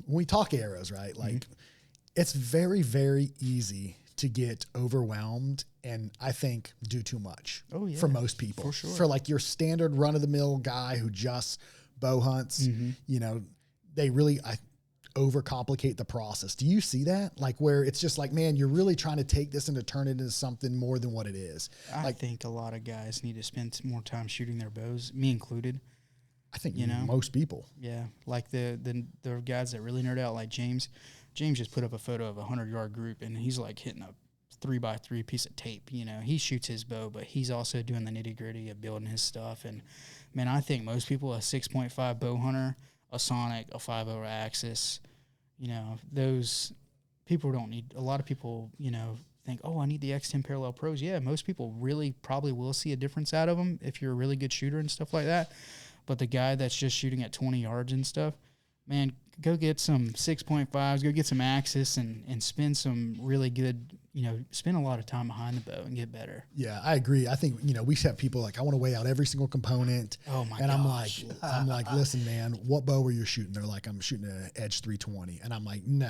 when we talk arrows, right? Like it's very, very easy to get overwhelmed and I think do too much for most people. For sure. For like your standard run of the mill guy who just bow hunts, you know, they really overcomplicate the process. Do you see that? Like where it's just like, man, you're really trying to take this and to turn it into something more than what it is. I think a lot of guys need to spend more time shooting their bows, me included. I think, you know, most people. Yeah. Like the guys that really nerd out, like James just put up a photo of a 100-yard group and he's like hitting a 3x3 piece of tape. You know, he shoots his bow, but he's also doing the nitty gritty of building his stuff. And man, I think most people, a 6.5 Bowhunter, a Sonic, a 5.0 Axis, you know, those people don't need, a lot of people, you know, think, oh, I need the X10 Parallel Pros. Yeah, most people really probably will see a difference out of them if you're a really good shooter and stuff like that. But the guy that's just shooting at 20 yards and stuff, man, go get some 6.5s, go get some Axis and spend some really good, you know, spend a lot of time behind the bow and get better. Yeah, I agree. I think, you know, we have people like, I want to weigh out every single component. Oh my and gosh. I'm like, listen, man, what bow are you shooting? They're like, I'm shooting an Edge 320. And I'm like, no.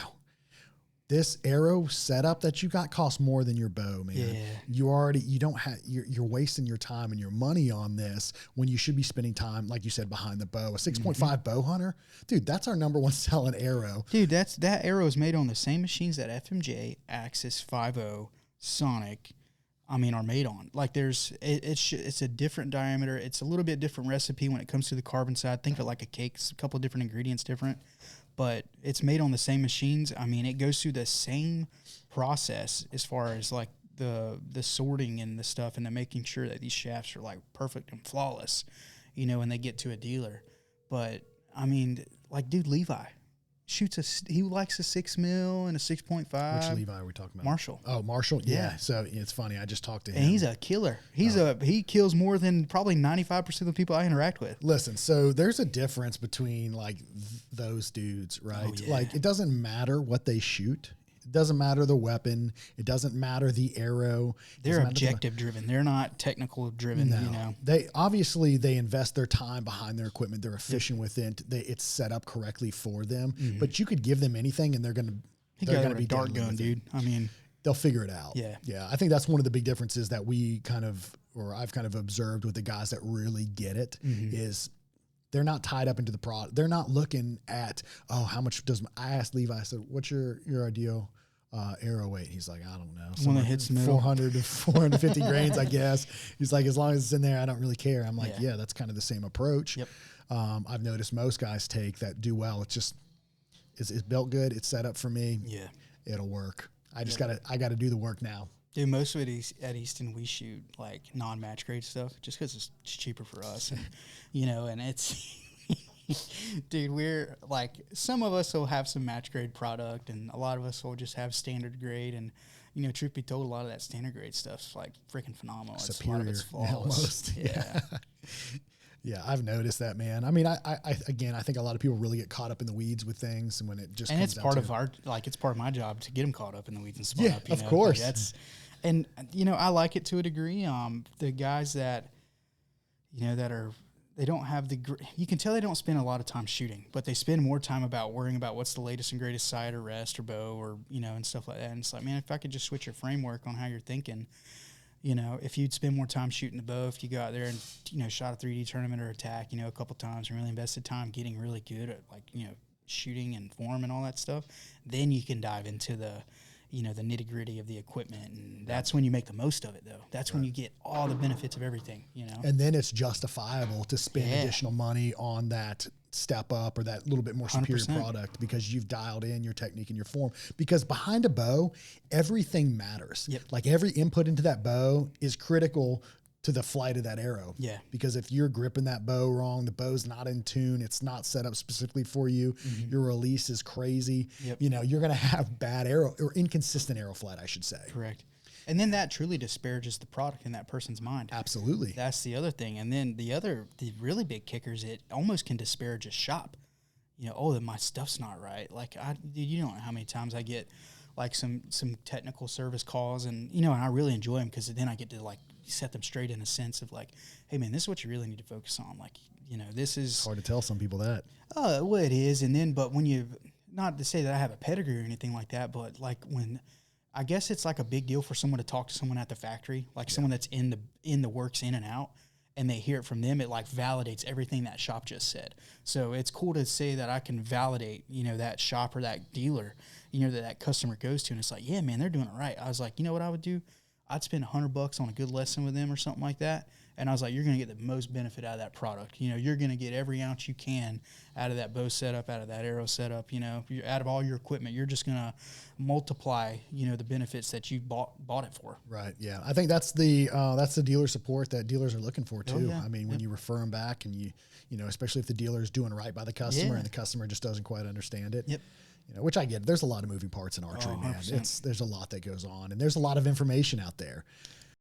This arrow setup that you got costs more than your bow, man. Yeah. You're wasting your time and your money on this when you should be spending time, like you said, behind the bow. A 6.5 Bowhunter, dude, that's our number one selling arrow. Dude, that arrow is made on the same machines that FMJ, Axis, 5.0, Sonic, are made on. Like it's a different diameter. It's a little bit different recipe when it comes to the carbon side. Think of it like a cake. It's a couple of different ingredients different. But it's made on the same machines. I mean, it goes through the same process as far as like the sorting and the stuff and the making sure that these shafts are like perfect and flawless, you know, when they get to a dealer. But I mean, like, dude, Levi he likes a 6 mil and a 6.5. Which Levi are we talking about? Marshall. Oh, Marshall. Yeah. So it's funny. I just talked to him. And he's a killer. He kills more than probably 95% of the people I interact with. Listen, so there's a difference between like those dudes, right? Oh, yeah. Like it doesn't matter what they shoot. It doesn't matter the weapon. It doesn't matter the arrow. They're objective driven. They're not technical driven, no. You know. They invest their time behind their equipment. They're efficient with it. It's set up correctly for them. But you could give them anything and they're going to be dart gun, dude. I mean, they'll figure it out. Yeah. Yeah. I think that's one of the big differences that I've kind of observed with the guys that really get it is they're not tied up into the product. They're not looking at, how much I asked Levi, I said, what's your ideal arrow weight? He's like, I don't know. One that hits 400 to 450 grains, I guess. He's like, as long as it's in there, I don't really care. I'm like, yeah, that's kind of the same approach. Yep. I've noticed most guys take that do well. It's just, it's built good. It's set up for me. Yeah. It'll work. I got to do the work now. Dude, most of it at Easton, we shoot like non-match grade stuff just because it's cheaper for us. And, you know, and it's, dude, we're like, some of us will have some match grade product and a lot of us will just have standard grade. And, you know, truth be told, a lot of that standard grade stuff's like freaking phenomenal. Superior. A lot of it's flawless. Almost. Yeah. Yeah, I've noticed that, man. I mean, I think a lot of people really get caught up in the weeds with things, and when it just it's part of it's part of my job to get them caught up in the weeds and spot up. Yeah, of course. And you know, I like it to a degree. The guys that, you know, they don't have you can tell they don't spend a lot of time shooting, but they spend more time about worrying about what's the latest and greatest sight or rest or bow or, you know, and stuff like that. And it's like, man, if I could just switch your framework on how you're thinking. You know, if you'd spend more time shooting the bow, if you go out there and, you know, shot a 3D tournament or attack, you know, a couple times and really invested time getting really good at, like, you know, shooting and form and all that stuff, then you can dive into the, you know, the nitty gritty of the equipment. And that's when you make the most of it, though. That's when you get all the benefits of everything, you know. And then it's justifiable to spend additional money on that step up or that little bit more superior 100%. Product because you've dialed in your technique and your form. Because behind a bow, everything matters. Yep. Like every input into that bow is critical to the flight of that arrow. Yeah. Because if you're gripping that bow wrong, the bow's not in tune, it's not set up specifically for you, your release is crazy, you know, you're going to have bad arrow or inconsistent arrow flight, I should say. Correct. And then that truly disparages the product in that person's mind. Absolutely. That's the other thing. And then the really big kicker is it almost can disparage a shop. You know, that my stuff's not right. Like, you don't know how many times I get like some technical service calls and, you know, and I really enjoy them because then I get to like set them straight in a sense of like, hey man, this is what you really need to focus on. Like, you know, this is hard to tell some people that. Oh, well, it is. And then, but when not to say that I have a pedigree or anything like that, but like when I guess it's like a big deal for someone to talk to someone at the factory, like someone that's in the works in and out, and they hear it from them, it like validates everything that shop just said. So it's cool to say that I can validate, you know, that shop or that dealer, you know, that customer goes to, and it's like, yeah, man, they're doing it right. I was like, you know what I would do? I'd spend $100 on a good lesson with them or something like that. And I was like, you're going to get the most benefit out of that product. You know, you're going to get every ounce you can out of that bow setup, out of that arrow setup, you know, out of all your equipment. You're just going to multiply, you know, the benefits that you bought it for. Right. Yeah. I think that's the dealer support that dealers are looking for too. Oh, yeah. I mean, when you refer them back and you know, especially if the dealer is doing right by the customer and the customer just doesn't quite understand it. Yep. You know, which I get. There's a lot of moving parts in archery, man. There's a lot that goes on, and there's a lot of information out there.